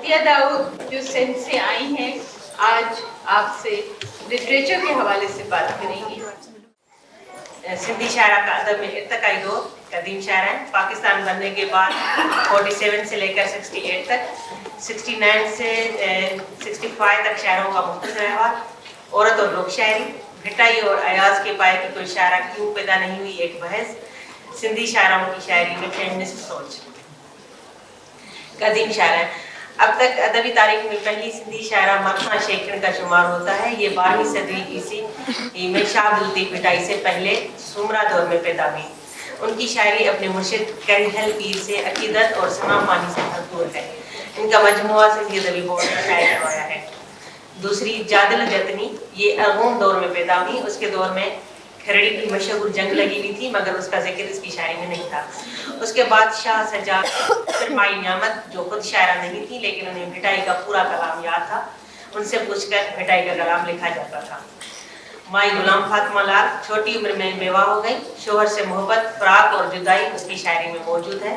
दिया दाऊद जो सिंध से आई हैं, आज आपसे लिटरेचर के हवाले से बात करेंगी। सिंधी शायरा का अदब में इर्तकाई दौर कदीम शायरा है। पाकिस्तान बनने के बाद 47 से लेकर 68 तक, 69 से 65 तक शायरों का मुख्तसर अहवाल, औरत और लोक शायरी, भिटाई और अयाज के पाए की कोई शायरा क्यों पैदा नहीं हुई, एक बहस, सिंधी शायरों की शायरी में फेमिनिस्ट सोच। कदीम शायरा है। अब तक अदबी तारीख में पहली सिंधी शायरा मथना शेखन का शुमार होता है। ये 12वीं सदी ईसी में शाह अब्दुल लतीफ भिटाई से पहले सुमरा दौर में पैदा हुई। उनकी शायरी अपने मुर्शिद करिहल पीर से अकीदत और सना पानी से भरपूर है। इनका मजमुआ सिंधी अदबी बोर्ड में शायद करवाया है। दूसरी जादिल जतनी, ये अरगून दौर में पैदा हुई। उसके दौर में खरड़ी की मशहूर जंग लगी हुई थी, मगर उसका जिक्र इसकी शायरी में नहीं था। उसके बाद शाह सज्जाद, फिर माई नियामत जो खुद शायरा नहीं थी लेकिन उन्हें भिटाई का पूरा कलाम याद था, उनसे पूछकर भिटाई का कलाम लिखा जाता था। माई गुलाम फातिमा लाल छोटी उम्र में बेवा हो गई। शोहर से मोहब्बत, फराक और जुदाई उसकी शायरी में मौजूद है।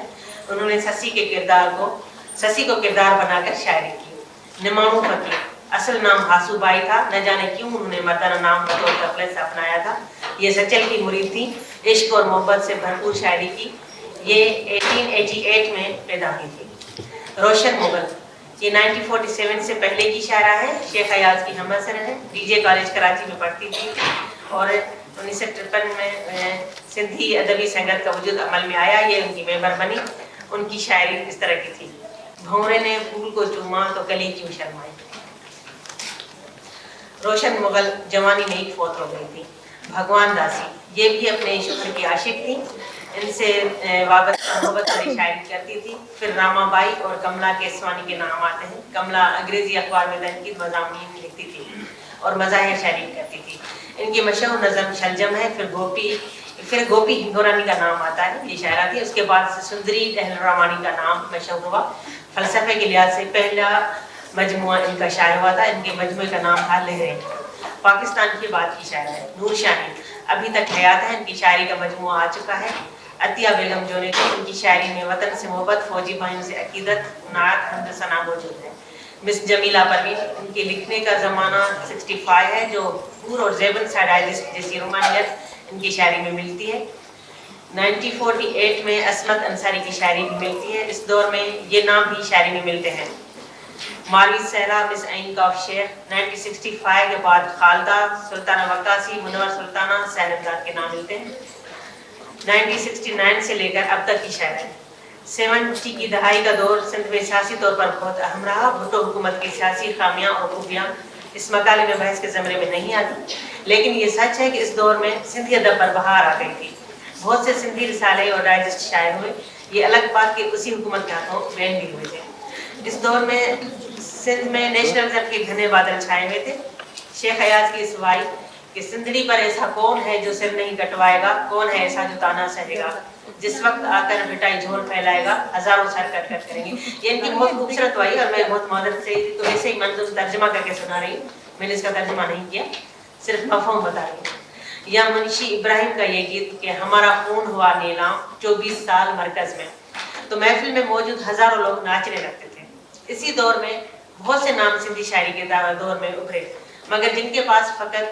उन्होंने ससी को किरदार बनाकर शायरी की। निमाणू फकीर, असल नाम हासूबाई था, न जाने क्यों उन्होंने मर्दाना नाम बतौर तफले से अपनाया था। ये सचल की मुरीद थी, इश्क और मोहब्बत से भरपूर शायरी की। ये 1888 में पैदा हुई थी। रोशन मुगल, ये 1947 से पहले की शायरा है। शेख अयाज की हमअसर है। डीजे कॉलेज कराची में पढ़ती थी और 1953 में सिंधी अदबी संगत का वजूद अमल में आया, ये उनकी मेंबर बनी। उनकी शायरी इस तरह की थी। भंवरे ने फूल को चूमा तो कली क्यों शर्माई। रोशन मुगल जवानी में ही फौत हो गई थी। भगवान दासी, ये भी अपने शुक्र की आशिक थी, इनसे वाबस्ता मोहब्बत से शायरी करती थी। फिर रामाबाई और कमला केसवानी के नाम आते हैं। कमला अंग्रेजी अखबार में तनकीद मज़ामीन लिखती थी और मज़ाहिर शायरी करती थी। इनकी मशहूर नज़म शलजम है। फिर गोपी हिंदोरानी का नाम आता है, ये शायरा थी। उसके बाद सुंदरी दहलरामानी का नाम मशहूर हुआ। फ़लसफ़े के लिहाज से पहला मजमुआ इनका शायर हुआ था। इनके मजमुए का नाम था लहरें। पाकिस्तान के बाद की शायर है। नूर शाहीन अभी तक हयात है, इनकी शायरी का मजमुआ आ चुका है। अतिया बेगम जो ने थी, उनकी शायरी में वतन से मोहब्बत, फौजी भाइयों से अकीदत, नात, हमद सना मौजूद है। मिस जमीला परवीन, उनके लिखने का ज़माना 65 है, जो हूर और ज़ेबन साइडालिस्ट जैसी रोमानियत इनकी शायरी में मिलती है। 1948 में असमत अंसारी की शायरी भी मिलती है। इस दौर में ये नाम भी शायरी में मिलते हैं। मारवी सहरा, मिस ऐन काफ शेख। 1965 के बाद खालदा, सुल्ताना वक्कासी, मुनव्वर सुल्ताना, सैनबदार के नाम मिलते हैं। 1969 से लेकर अब तक की शायर है। 70 की दहाई का दौर सिंध में सियासी तौर पर बहुत अहम रहा। भुट्टो हुकूमत की सियासी खामियां और खूबियां इस मकाले में बहस के ज़मरे में नहीं आती, लेकिन ये सच है कि इस दौर में सिंधी अदब पर बहार आ गई थी। बहुत से सिंधी रिसाले और डाइजेस्ट शायर हुए। ये अलग बात कि उसी हुकूमत के हाथों बैन भी हुए थे। इस दौर में सिंध में नेशनलिज्म के घने बादल छाए हुए थे। शेख अयाज की इस वाई कि सिंधड़ी पर ऐसा कौन है जो सिर नहीं कटवाएगा, कौन है ऐसा जो ताना सहेगा, जिस वक्त आकर भिटाई झोल फैलाएगा, हजारों सर कट करेंगे। ये इनकी बहुत खूबसूरत वाई और मैं बहुत मदद से तो ऐसे ही मंजूम तर्जमा करके सुना रही हूँ। मैंने इसका तर्जमा नहीं किया, सिर्फ मफहूम बता रही हूँ। या मुंशी इब्राहिम का ये गीत कि हमारा खून हुआ नीलाम 24 साल मरकज में, तो महफिल में मौजूद हजारों लोग नाचने लगते थे। इसी दौर में बहुत से नाम सिंधी शायरी के दौर में उभरे, मगर जिनके पास फ़कत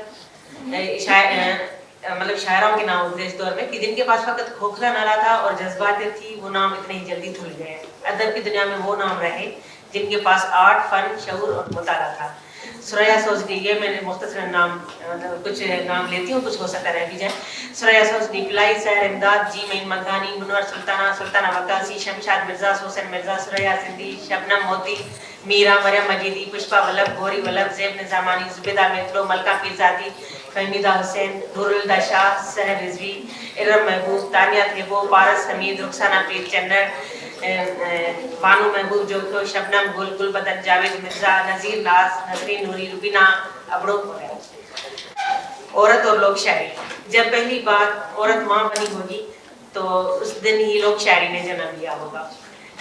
शायरों के नाम उभरे इस दौर में कि जिनके पास फ़कत खोखला नारा था और जज्बातें थी, वो नाम इतने ही जल्दी धुल गए। अदब की दुनिया में वो नाम रहे जिनके पास आर्ट, फ़न, शऊर और मुताला था। सुरैया सोजनी, ये मैंने मुख्तसर नाम कुछ नाम लेती हूँ, कुछ हो सकता रह भी जाए। सुरैया सोजनी, पिलाई सहर इमदाद, जी मेन मघानी, मुनव्वर सुल्ताना, सुल्ताना वक्कासी, शमशाद मिर्ज़ा, हुसैन मिर्ज़ा, सुरैया सिंधी, शबनम मोती, मीरा, मरियम मजीदी, पुष्पा वल्लभ, गौरी वल्लभ, ज़ैब निज़ामानी, ज़ुबैदा मेट्रो, मलका पीरज़ादी, फहमीदा हुसैन, नूरुल शाह, सहर रिजवी, इरम महबूब, तानिया थेबो, पारस हमीद, रुखसाना पीर चन्नर, बानू महबूब जोतो, शबनम गुल, गुलबदन जावेद मिर्ज़ा, नज़ीर नाज, नजरीन नूरी, रुबीना अबड़ो वगैरह। औरत और लोक शायरी, जब पहली बार औरत माँ बनी होगी तो उस दिन ही लोक शायरी ने जन्म लिया होगा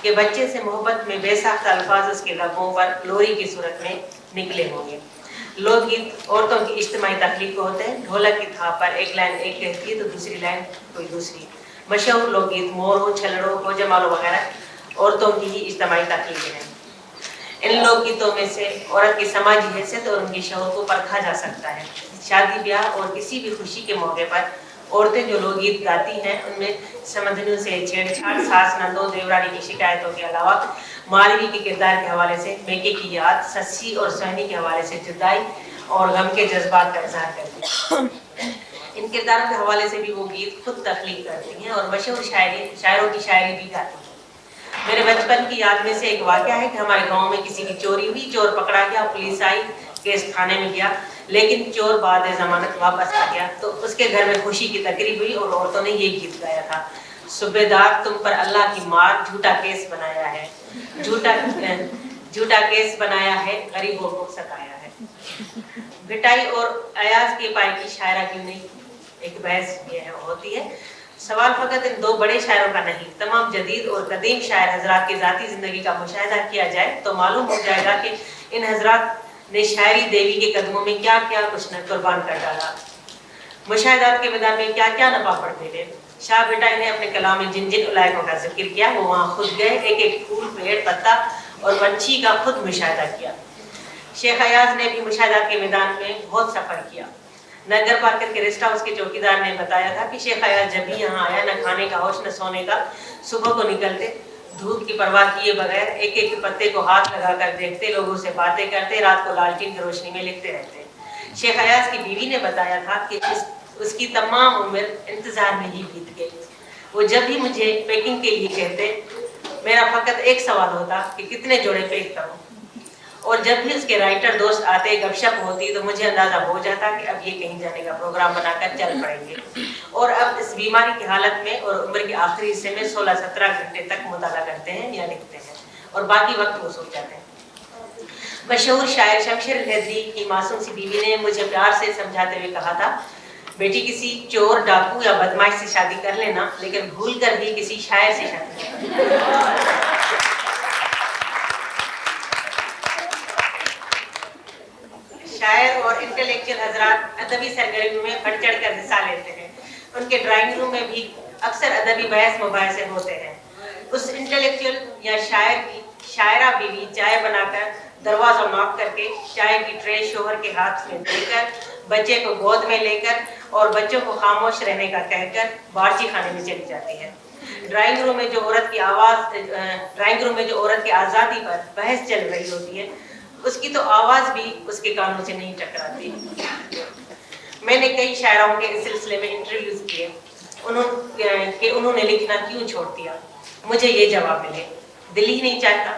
कि बच्चे से मोहब्बत में बेसाख्ता अल्फाज उसके लबों पर लोरी की सूरत में निकले होंगे। लोकगीत औरतों की इज्तिमाई तख्लीक होते हैं। ढोलक की थाप पर एक लाइन एक कहती है तो दूसरी लाइन कोई दूसरी। मशहूर लोकगीत मोरो, छलड़ो, हो जमालो वगैरह औरतों की ही इज्तिमाई तख्लीक हैं। इन लोकगीतों में से औरत की समाजी हैसियत और उनके शौक को परखा जा सकता है। शादी ब्याह और किसी भी खुशी के मौके पर औरतें जो लोकगीत गाती हैं उनमें समंदनियों से छेड़छाड़, सास नंदों देवरानी की शिकायतों के अलावा मालवी के किरदार के हवाले से मेके की याद, सस्सी और सोहनी के हवाले से जुदाई और गम के जज्बात का इजहार करती हैं। इन किरदारों के हवाले से भी वो गीत खुद तख्लीक करती हैं और मशहूर शायरों की शायरी भी गाती हैं। मेरे बचपन की याद में से एक वाक़या है कि हमारे गांव में किसी की चोरी हुई, चोर पकड़ा गया, पुलिस आई, केस थाने में गया, लेकिन चोर बाद जमानत वापस आ गया तो उसके घर में खुशी की तकरीब हुई और औरतों ने ये गीत गाया था, सूबेदार तुम पर अल्लाह की मार, झूठा केस बनाया है, झूठा केस बनाया है, गरीबों को सताया है। भिटाई और अयाज के पाए की शायरा क्यों नहीं, एक बहस ये होती है। सवाल फकत इन दो बड़े शायरों का नहीं, तमाम जदीद और कदीम शायर हजरात की ज़ाती ज़िंदगी का मुशाहिदा किया जाए तो मालूम हो जाएगा कि इन हजरात ने शायरी देवी के कदमों में क्या क्या कुछ न कुर्बान कर डाला, मुशाहिदात के मैदान में क्या क्या नपा पड़ मिले। शाह भिटाई ने अपने कलाम में जिन जिन इलाकों का जिक्र किया वो वहाँ खुद गए, एक एक फूल, पेड़, पत्ता और पंछी का खुद मुशाहिदा किया। शेख अयाज ने भी मुशाहिदात के मैदान में बहुत सफ़र किया। नगर पार्कर के रेस्ट हाउस के चौकीदार ने बताया था कि शेख अयाज जब भी यहाँ आया न खाने का होश न सोने का, सुबह को निकलते धूप की परवाह किए बगैर एक एक पत्ते को हाथ लगाकर देखते, लोगों से बातें करते, रात को लालटेन की रोशनी में लिखते रहते। शेख अयाज की बीवी ने बताया था कि उसकी तमाम उम्र इंतजार में ही बीत गई। वो जब भी मुझे पैकिंग के लिए कहते मेरा फकत एक सवाल होता कि कितने जोड़े पैक करूं, और जब भी उसके राइटर दोस्त आते, गपशप होती तो मुझे अंदाजा हो जाता कि अब ये कहीं जाने का प्रोग्राम बनाकर चल पड़ेंगे। और अब इस बीमारी की हालत में और उम्र के आखिरी हिस्से में 16-17 घंटे तक मुताला करते हैं या लिखते हैं और बाकी वक्त वो सो जाते हैं। मशहूर शायर शमशेर हैदरी की मासूम सी बीवी ने मुझे प्यार से समझाते हुए कहा था, बेटी किसी चोर, डाकू या बदमाश से शादी कर लेना, लेकिन भूल कर भी किसी शायर से शादी कर। शायर और इंटेलेक्चुअल हजरात अदबी सरगर्मियों में बढ़ चढ़ कर हिस्सा लेते हैं। उनके ड्राइंग रूम में भी अक्सर अदबी बहस मुबाहिसे होते हैं। उस इंटेलेक्चुअल या शायर की शायरा बीवी चाय बनाकर दरवाजा नॉक करके चाय की ट्रे शोहर के हाथ में देकर, बच्चे को गोद में लेकर और बच्चों को खामोश रहने का कहकर बावर्ची खाने में चली जाती है। ड्राइंग रूम में जो औरत की आज़ादी पर बहस चल रही होती है, उसकी तो आवाज़ भी उसके कानों से नहीं टकराती। मैंने कई शायरों के इस सिलसिले में इंटरव्यूज़ किए, उन्होंने लिखना क्यों छोड़ दिया। मुझे ये जवाब मिले, दिल ही नहीं चाहता,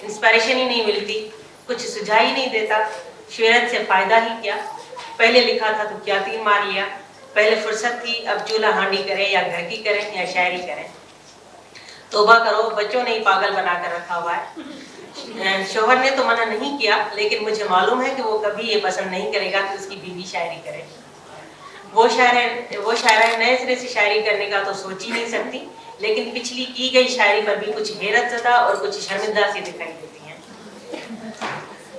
इंस्पिरेशन ही नहीं मिलती, कुछ सुझाव ही नहीं देता, शोहरत से फ़ायदा ही क्या, पहले लिखा था तो क्या तीर मार लिया, पहले फुर्सत थी अब चूल्हा हांडी करें या घर की करें या शायरी करें। तौबा करो, बच्चों ने ही पागल बना कर रखा हुआ है। शोहर ने तो मना नहीं किया, लेकिन मुझे मालूम है कि वो कभी ये पसंद नहीं करेगा कि उसकी बीवी शायरी करे। वो शायरा नए सिरे से शायरी करने का तो सोच ही नहीं सकती, लेकिन पिछली की गई शायरी पर भी कुछ हैरत ज़दा और कुछ शर्मिंदा सी दिखाई देती हैं।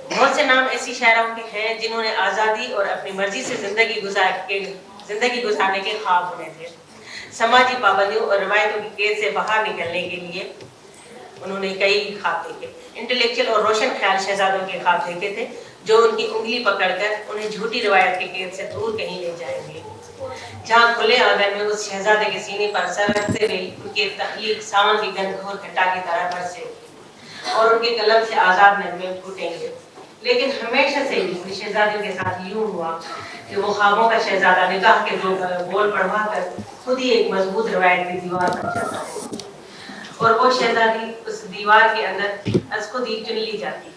बहुत से नाम ऐसी शायरों के हैं जिन्होंने आज़ादी और अपनी मर्जी से जिंदगी गुजारने के ख्वाब बुने थे। समाजी पाबंदियों और रवायतों की कैद से बाहर निकलने के लिए उन्होंने कई ख्वाब देखे। इंटेलेक्चुअल और रोशन ख्याल शहजादों के ख्वाब देखे थे जो उनकी उंगली पकड़कर उन्हें झूठी रवायत के कैद से दूर कहीं ले जाएंगे, जहाँ खुले आंगन में उस शहजादे के सीने पर सर रखते हुए उनके तख्लीक सावन की गंध घोर घटा की तरह बरसे और उनके कलम से आज़ाद नगमे फूटेंगे। लेकिन हमेशा से ही शहजादियों के साथ यूं हुआ कि वो ख्वाबों का शहजादा निगाह के दो बोल पढ़वा कर खुद ही एक मजबूत रवायत की दीवार बन जाता है और वो शहजादी उस दीवार के अंदर अज़-खुद चुन ली जाती है।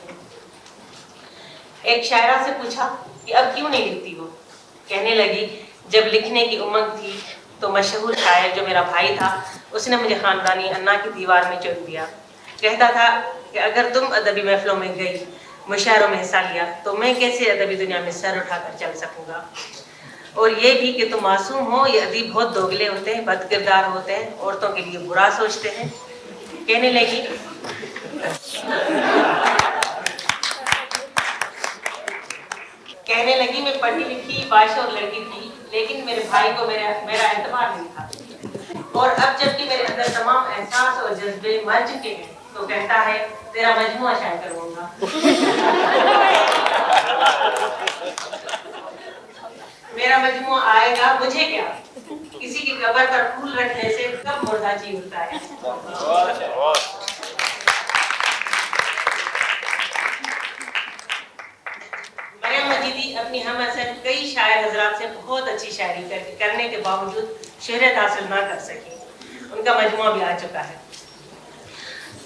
एक शायरा से पूछा कि अब क्यों नहीं लिखती हो। कहने लगी, जब लिखने की उमंग थी तो मशहूर शायर जो मेरा भाई था उसने मुझे खानदानी अन्ना की दीवार में चुन दिया। कहता था कि अगर तुम अदबी महफिलों में गई, मुशायरों में हिस्सा लिया, तो मैं कैसे अदबी दुनिया में सर उठाकर चल सकूंगा। और ये भी कि तुम मासूम हो, ये अदीब बहुत दोगले होते हैं, बद किरदार होते हैं, औरतों के लिए बुरा सोचते हैं। कहने लगी मैं पढ़ी लिखी बादशाह और लड़की थी, लेकिन मेरे भाई को मेरा एतबार नहीं था। और अब जबकि मेरे अंदर तमाम एहसास और जज्बे मर चुके हैं तो कहता है तेरा मजमुआ शायद करूंगा। मेरा मजमुआ आएगा मुझे क्या, किसी की कब्र पर फूल रखने से कब मुर्दा जी उठता है। मरियम मजीदी अपनी हम असर कई शायर हजरात से बहुत अच्छी शायरी करने के बावजूद शोहरत हासिल ना कर सकी। उनका मजमुआ भी आ चुका है।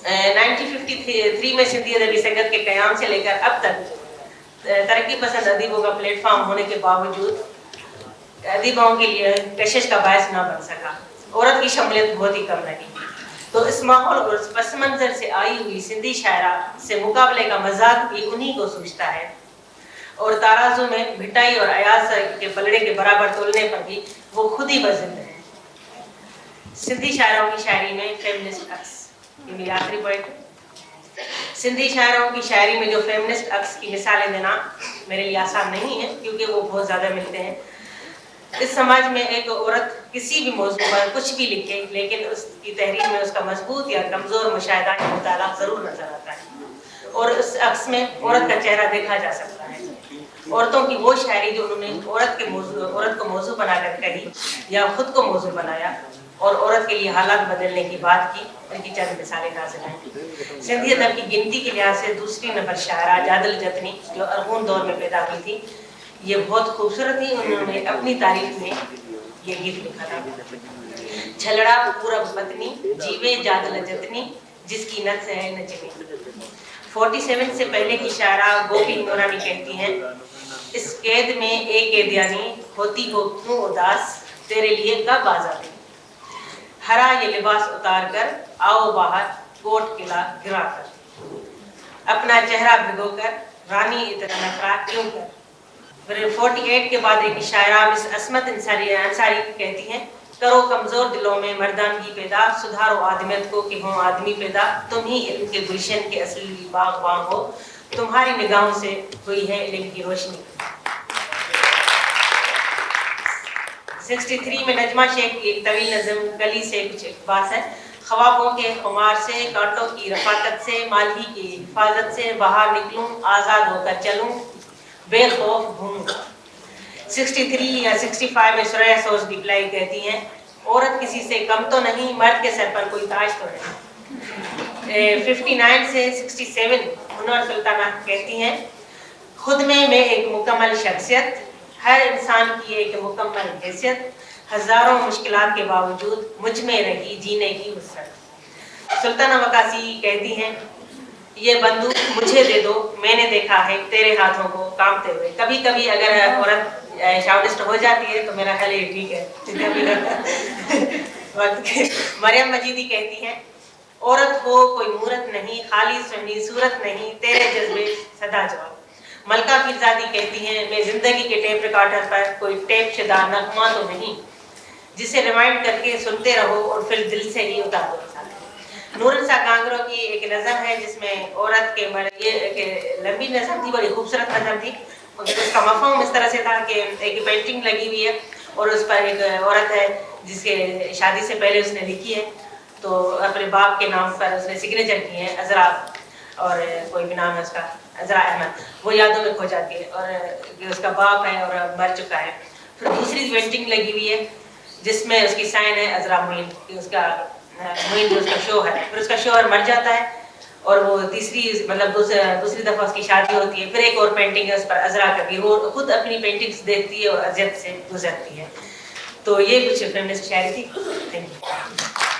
1953 में सिंधी अदबी संगत के क़याम से लेकर अब तक तरक्की पसंद अदीबों का प्लेटफॉर्म होने के बावजूद अदीबों के लिए कशिश का बायस ना बन सका। औरत की शमूलियत बहुत ही कम रही। तो इस माहौल और इस पस मंज़र से आई हुई सिंधी शायरा से मुकाबले का मजाक भी उन्हीं को सूझता है, और ताराजू में भिटाई और अयाज के पलड़े के बराबर तोलने पर भी वो खुद ही बजिंद है। सिंधी शायरों की शायरी में फेमिनिस्ट अक्स, ये मेरी आखिरी पॉइंट है। सिंधी शायरों की शायरी में जो फेमिनिस्ट अक्स की मिसालें देना मेरे लिए आसान नहीं है, क्योंकि वो बहुत ज़्यादा मिलते हैं। इस समाज में एक औरत किसी भी मौजूद पर कुछ भी लिखे, लेकिन उसकी तहरीर में उसका मजबूत या कमज़ोर मुशाहिदा या मुताला ज़रूर नजर आता है, और उस अक्स में औरत का चेहरा देखा जा सकता है। औरतों की वो शायरी जो उन्होंने औरत को मौजू बनाकर कही या खुद को मौजू बनाया और औरत के लिए हालात बदलने की बात की, उनकी चंद मिसालें नाज़िल हैं। सिंधी अदब की गिनती के लिहाज से दूसरी नंबर शायरा जादल जतनी, जो अरगून दौर में पैदा हुई थी, ये बहुत खूबसूरत थी। उन्होंने अपनी तारीफ में ये गीत लिखा था। छलड़ा पूरब पत्नी जीवे जादल जतनी, जिसकी नस है नचनी। 47 से पहले की शायरा गोपी नूरानी कहती हैं, इस कैद में एक कैदियानी होती हो क्यों उदास, तेरे लिए कब आज़ादी। हरा ये लिबास उतार कर आओ बाहर कोट किला गिरा कर, अपना चेहरा भिगोकर रानी इतना नखरा क्यों कर। फिर 48 के बाद एक शायरा मिस असमत अंसारी कहती हैं, करो कमज़ोर दिलों में मर्दानगी पैदा, सुधारो आदमियत को कि हों आदमी पैदा, तुम ही इल्म के गुलशन के असली बागबान हो, तुम्हारी निगाहों से हुई है इल्म की रोशनी। 63 में नजमा शेख की एक तवील नज़म कली से कुछ इक़्तिबास है। ख्वाबों के खुमार से, कांटों की रफाकत से, माली की हिफाजत से बाहर निकलूं, आज़ाद होकर चलूं, बेखौफ घूमूं। 63 या 65 में सुरैया सोच डिप्लाई कहती हैं, औरत किसी से कम तो नहीं, मर्द के सर पर कोई ताज तो नहीं। 59 से 67 मुनव्वर सुल्ताना कहती हैं, खुद में मैं एक मुकम्मल शख्सियत, हर इंसान की एक मुकम्मल हैसियत, हज़ारों मुश्किलात के बावजूद मुझ में रही जीने की वसअत। सुल्ताना वकासी कहती हैं, ये बंदूक मुझे दे दो, मैंने देखा है तेरे हाथों को कांपते हुए। कभी कभी अगर औरत शाउटिस्ट हो जाती है तो मेरा ख्याल ये ठीक है। मरियम मजीदी कहती हैं, औरत हो कोई मूरत नहीं, खाली सुन्नी सूरत नहीं, तेरे जज्बे सदा जवाब। मलका फिरजादी कहती हैं, मैं जिंदगी के टेप रिकॉर्डर पर कोई टेप शुदा नगमा तो नहीं, जिसे रिवाइंड करके सुनते रहो और फिर दिल से ही उतार दो। नूरनसा कांगरो की एक नज़म है जिसमें औरत के लंबी नज़म थी, बड़ी खूबसूरत नज़म थी, मगर उसका मफ़हूम इस तरह से था कि एक पेंटिंग लगी हुई है और उस पर एक औरत है जिसके शादी से पहले उसने लिखी है, तो अपने बाप के नाम पर उसने सिग्नेचर की है अजरा, और कोई भी नाम है उसका अजरा अहमद, वो यादों में खो जाती है और उसका बाप है और मर चुका है। फिर दूसरी पेंटिंग लगी हुई है जिसमें उसकी साइन है अजरा मुइन, उसका मुइन जो उसका शो है। फिर उसका शोहर मर जाता है और वो दूसरी दफ़ा उसकी शादी होती है। फिर एक और पेंटिंग है उस पर अजरा कबीर, वो खुद अपनी पेंटिंग्स देखती है और अजियत से गुजरती है। तो ये कुछ फेमिनिस्ट शायरी थी। Thank you.